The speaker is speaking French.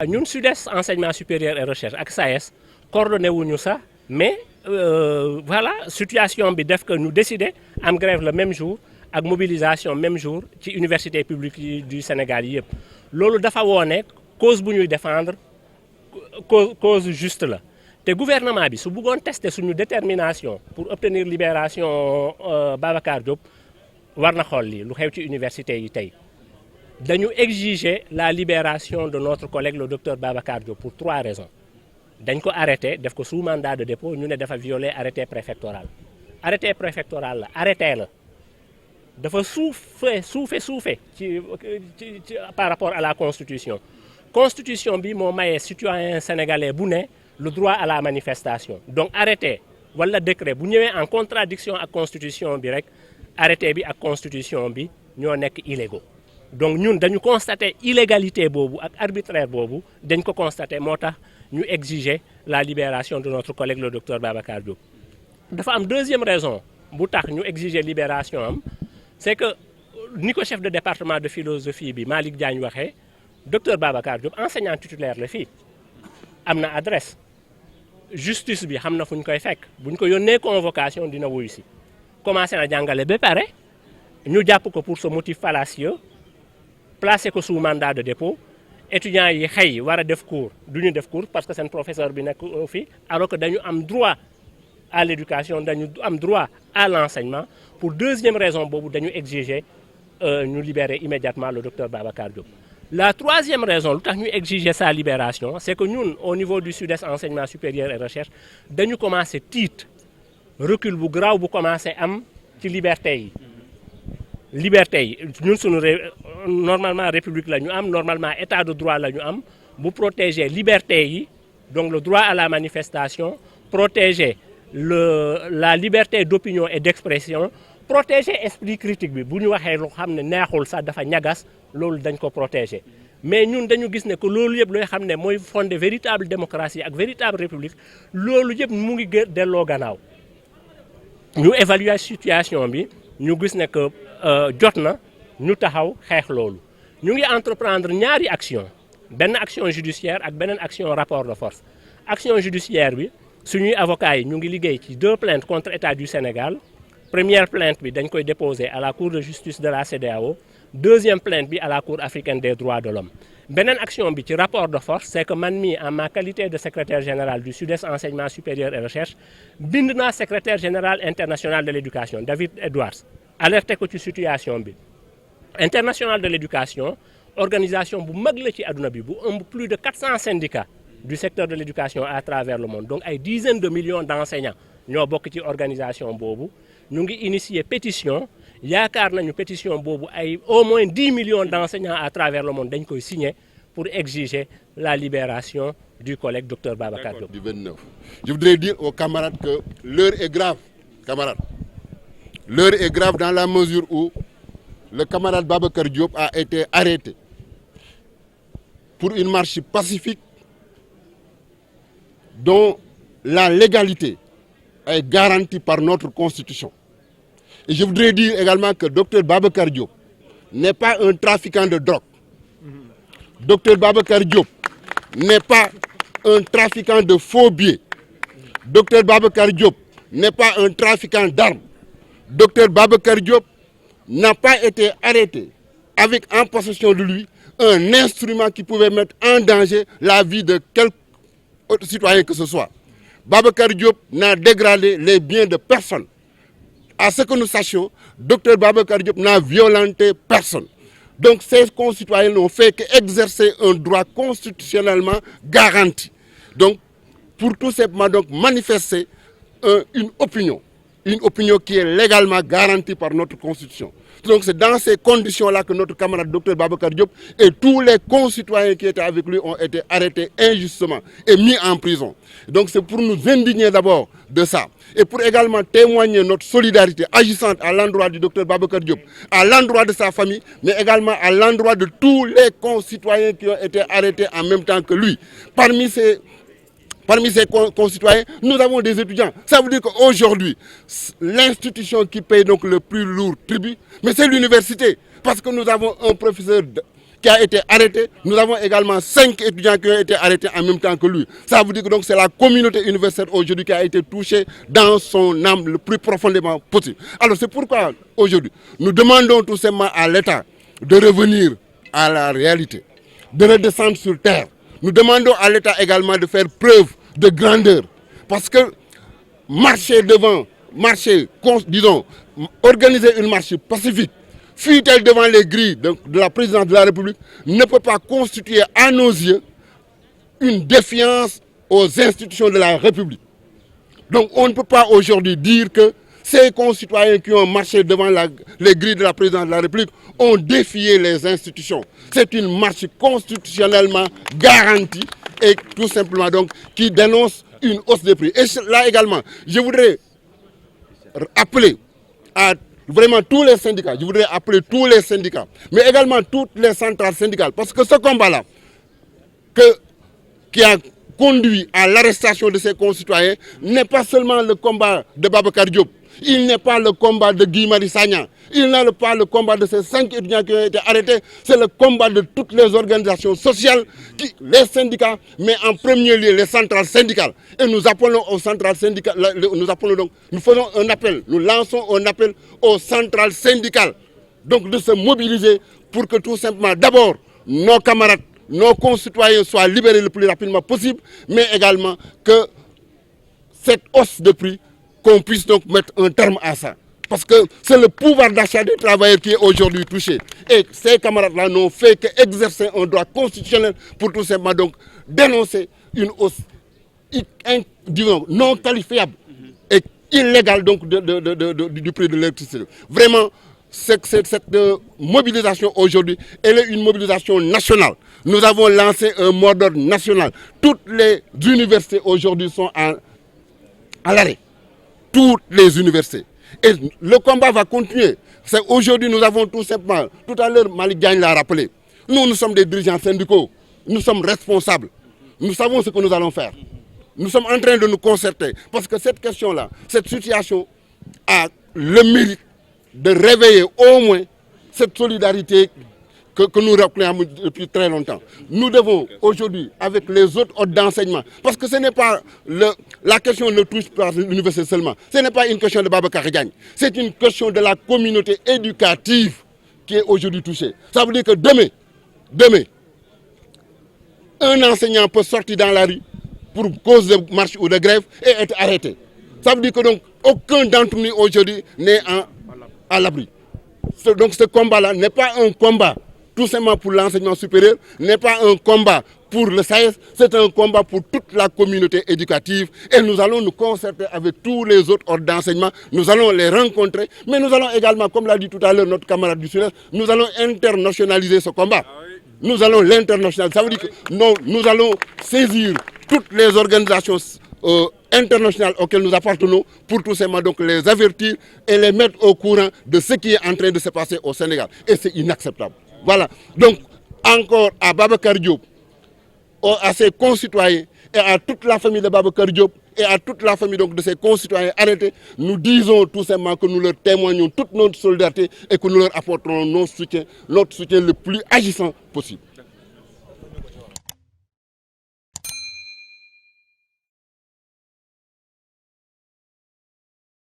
ñun SUDES enseignement supérieur et recherche ak SAES coordonné wuñu ça mais voilà situation bi def que ñu décidé am grève le même jour ak mobilisation même jour ci université publique yi du Sénégal yi yëpp loolu dafa woone cause bu ñuy défendre cause juste la te gouvernement bi su bëggoon tester suñu détermination pour obtenir libération Babacar Diop war na xool lii lu xew ci université yi tey dañu exiger la libération de notre collègue le docteur Babacar Diop pour 3 raisons dañ ko arrêté def ko sous mandat de dépôt ñu ne dafa violer arrêté préfectoral la arrêté la dafa suufe ci par rapport à la constitution bi moo mayee citoyen sénégalais bu ne le droit à la manifestation donc arrêté wala décret bu ñëwee en contradiction ak constitution bi rek arrêté bi ak constitution bi ñoo nekk illégaux donc ñun dañu constater illégalité boobu ak arbitraire boobu dañ ko constater moo tax ñu exiger la libération de notre collègue le docteur Babacar Diop. dafa am deuxième raison bu tax ñu exiger libération am c'est que ni ko chef de département de philosophie bi Malick Diagne waxee docteur Babacar Diop enseignant titulaire la fii am na adresse justice bi xam na fu ñu koy fekk bu ñu ko yónnee convocation dina wuyu si commencé na jàngale ba pare ñu jàpp ko pour ce motif fallacieux placé ko sous mandat de dépôt étudiants yi xëy war a def cours du ñu def cours parce que seen professeur bi nekk fi alors que dañu am droit à l'éducation dañu am droit à l'enseignement pour deuxième raison boobu dañu exiger ñu libérer immédiatement le docteur Babacar Diop. La troisième raison lu tax ñu exiger sa libération c'est que ñun au niveau du SUDES enseignement supérieur et recherche dañu commencé tiit recul bu garaaw bu commencé am ci liberté yi ñun suñu normalement république la ñu am normalement état de droit la ñu am bu protéger liberté yi donc le droit à la manifestation protéger la liberté d'opinion et d'expression protéger esprit critique bi bu ñu waxee lu xam ne neexul sax dafa ñagas loolu dañ ko protéger mais ñun dañu gis ne que loolu yëpp looy xam ne mooy fonder véritable démocratie ak véritable république loolu yëpp mu ngi delloo gannaaw ñu évaluer situation bi ñu gis ne que jot na ñu taxaw xeex loolu ñu ngi entreprendre ñaari action benn action judiciaire ak beneen action rapport de force action judiciaire bi suñuy avocats yi ñu ngi liggéey ci 2 plaintes contre État du Sénégal première plainte bi dañ koy déposer à la Cour de justice de la CEDEAO deuxième plainte bi à la Cour africaine des droits de l'homme beneen action bi ci rapport de force c'est que man mii en ma qualité de secrétaire général du SUDES enseignement supérieur et recherche bind naa secrétaire général international de l'éducation David Edwards alerté ko ci situation bi international de l'éducation organisation bu mag la ci àdduna bi bu ëmb plus de 400 syndicats du secteur de l'éducation à travers le monde donc ay dizaines de millions d'enseignants ñoo bokk ci organisation boobu ñu ngi initier pétition yaakaar nañu pétition boobu ay au moins 10 millions d'enseignants à travers le monde dañ koy signer pour exiger la libération du collègue docteur Babacar Diop. Du 29. Je voudrais dire aux camarades que l'heure est grave, camarades. L'heure est grave dans la mesure où le camarade Babacar Diop a été arrêté pour une marche pacifique dont la légalité est garantie par notre Constitution. Et je voudrais dire également que Dr Babacar Diop n'est pas un trafiquant de drogue. Dr Babacar Diop n'est pas un trafiquant de faux billets. Dr Babacar Diop n'est pas un trafiquant d'armes. Dr Babacar Diop n'a pas été arrêté avec en possession de lui un instrument qui pouvait mettre en danger la vie de quelque autre citoyen que ce soit. Babacar Diop n'a dégradé les biens de personne. À ce que nous sachions, Dr Babacar Diop n'a violenté personne. Donc ces concitoyens n'ont fait qu'exercer un droit constitutionnellement garanti. Donc pour tout simplement donc manifester une opinion qui est légalement garantie par notre Constitution. Donc c'est dans ces conditions-là que notre camarade Dr Babacar Diop et tous les concitoyens qui étaient avec lui ont été arrêtés injustement et mis en prison. Donc c'est pour nous indigner d'abord de ça et pour également témoigner notre solidarité agissante à l'endroit du Dr Babacar Diop, à l'endroit de sa famille, mais également à l'endroit de tous les concitoyens qui ont été arrêtés en même temps que lui. Parmi Parmi ces concitoyens, nous avons des étudiants. Ça veut dire qu'aujourd'hui, l'institution qui paye donc le plus lourd tribut, mais c'est l'université. Parce que nous avons un professeur qui a été arrêté. Nous avons également 5 étudiants qui ont été arrêtés en même temps que lui. Ça veut dire que c'est la communauté universitaire aujourd'hui qui a été touchée dans son âme le plus profondément possible. Alors c'est pourquoi aujourd'hui, nous demandons tout simplement à l'État de revenir à la réalité, de redescendre sur terre. Nous demandons à l'État également de faire preuve de grandeur. Parce que organiser une marche pacifique, fut-elle devant les grilles de la présidence de la République, ne peut pas constituer à nos yeux une défiance aux institutions de la République. Donc on ne peut pas aujourd'hui dire que ces concitoyens qui ont marché devant les grilles de la présidence de la République ont défié les institutions. C'est une marche constitutionnellement garantie et tout simplement donc qui dénonce une hausse des prix. Et là également, je voudrais appeler à vraiment tous les syndicats, mais également toutes les centrales syndicales, parce que ce combat-là, qui a conduit à l'arrestation de ces concitoyens, n'est pas seulement le combat de Babacar Diop, il n'est pas le combat de Guy Marius Sagna, il n'est pas le combat de ces 5 étudiants qui ont été arrêtés, c'est le combat de toutes les organisations sociales, les syndicats, mais en premier lieu les centrales syndicales. Et nous appelons aux centrales syndicales, nous faisons un appel, nous lançons un appel aux centrales syndicales, donc de se mobiliser pour que tout simplement, d'abord, nos camarades, nos concitoyens soient libérés le plus rapidement possible, mais également que cette hausse de prix, qu'on puisse donc mettre un terme à ça. Parce que c'est le pouvoir d'achat des travailleurs qui est aujourd'hui touché. Et ces camarades-là n'ont fait qu'exercer un droit constitutionnel pour tout simplement donc dénoncer une hausse non qualifiable et illégale donc du prix de l'électricité. Vraiment, cette mobilisation aujourd'hui, elle est une mobilisation nationale. Nous avons lancé un mot d'ordre national. Toutes les universités aujourd'hui sont à l'arrêt. Toutes les universités. Et le combat va continuer. Aujourd'hui, nous avons tout simplement, tout à l'heure, Malick Diagne l'a rappelé, nous sommes des dirigeants syndicaux, nous sommes responsables, nous savons ce que nous allons faire. Nous sommes en train de nous concerter, parce que cette question-là, cette situation a le mérite de réveiller au moins cette solidarité que nous réclamons depuis très longtemps. Nous devons aujourd'hui, avec les autres ordres d'enseignement, parce que ce n'est pas la question ne touche pas l'université seulement, ce n'est pas une question de Babacar Diagne, c'est une question de la communauté éducative qui est aujourd'hui touchée. Ça veut dire que demain, un enseignant peut sortir dans la rue pour cause de marche ou de grève et être arrêté. Ça veut dire que donc aucun d'entre nous aujourd'hui n'est à l'abri. Donc ce combat-là n'est pas un combat tout simplement pour l'enseignement supérieur, n'est pas un combat pour le SAES, c'est un combat pour toute la communauté éducative et nous allons nous concerter avec tous les autres ordres d'enseignement, nous allons les rencontrer, mais nous allons également, comme l'a dit tout à l'heure notre camarade du Sud-Est, nous allons internationaliser ce combat. Nous allons l'internationaliser, ça veut dire que nous allons saisir toutes les organisations internationales auxquelles nous appartenons pour tout simplement donc les avertir et les mettre au courant de ce qui est en train de se passer au Sénégal. Et c'est inacceptable. Voilà, donc encore à Babacar Diop, à ses concitoyens et à toute la famille de Babacar Diop et à toute la famille donc, de ses concitoyens arrêtés, nous disons tout simplement que nous leur témoignons toute notre solidarité et que nous leur apporterons notre soutien le plus agissant possible.